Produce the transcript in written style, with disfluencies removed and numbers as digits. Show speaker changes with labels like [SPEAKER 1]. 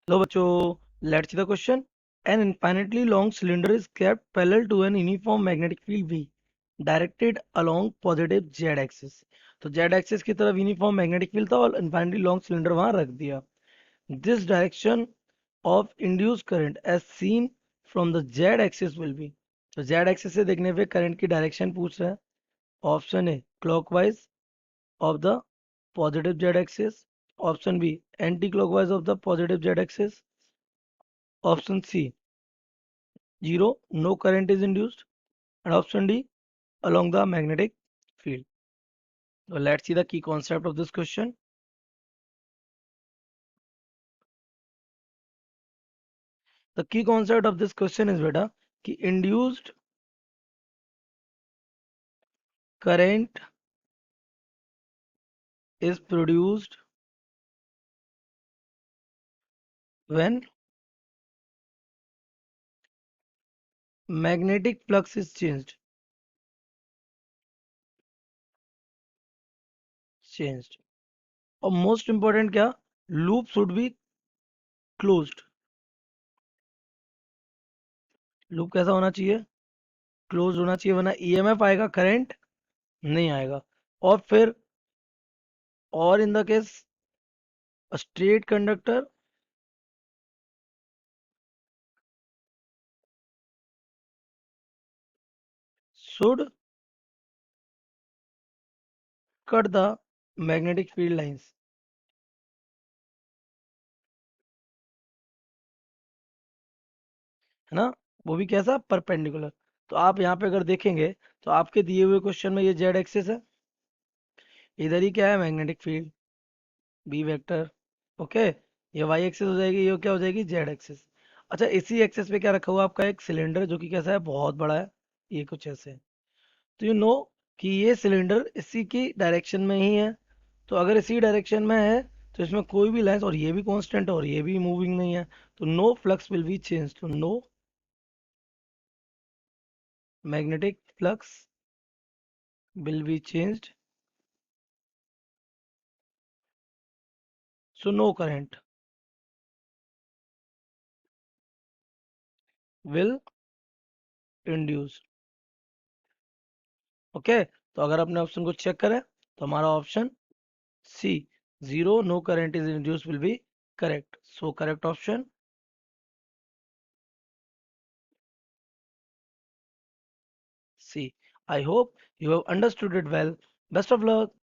[SPEAKER 1] लो बच्चों, let's see the question. An infinitely long cylinder is kept parallel to an uniform magnetic field V, directed along positive z axis. तो z axis की तरफ uniform magnetic field था और infinitely long cylinder वहां रख दिया. This direction of induced current as seen from the z axis will be. तो z axis से देखने पे करंट की डायरेक्शन पूछ रहा है. Option A clockwise of the positive z axis. Option B anti-clockwise of the positive z axis. Option C 0, no current is induced. And option D along the magnetic field. So let's see the key concept of this question. The key concept of this question is beta कि induced current is produced when magnetic flux is changed. और most important क्या, loop should be closed. Loop कैसा होना चाहिए, close होना चाहिए, वरना EMF आएगा, करंट नहीं आएगा. और फिर और in the case a straight conductor should cut the magnetic field lines. है ना, वो भी कैसा, परपेंडिकुलर. तो आप यहाँ पे अगर देखेंगे तो आपके दिए हुए क्वेश्चन में ये जेड एक्सिस है, इधर ही क्या है, magnetic field B vector. Okay, ये वाई एक्सिस हो जाएगी, ये क्या हो जाएगी, जेड एक्सिस. अच्छा, इसी एक्सिस पे क्या रखा हुआ है आपका, एक सिलेंडर जो कि कैसा है, बहुत बड़ा है, ये कुछ ऐसे है. तो यू नो कि ये सिलेंडर इसी की डायरेक्शन में ही है. तो अगर इसी डायरेक्शन में है तो इसमें कोई भी लाइंस, और ये भी कांस्टेंट है और ये भी मूविंग नहीं है, तो no flux will be change. तो no magnetic flux will be changed, so no current will induce. Okay, तो अगर अपने ऑप्शन को चेक करें तो हमारा option C, zero no current is induce will be correct. So correct option C. I hope you have understood it well. Best of luck.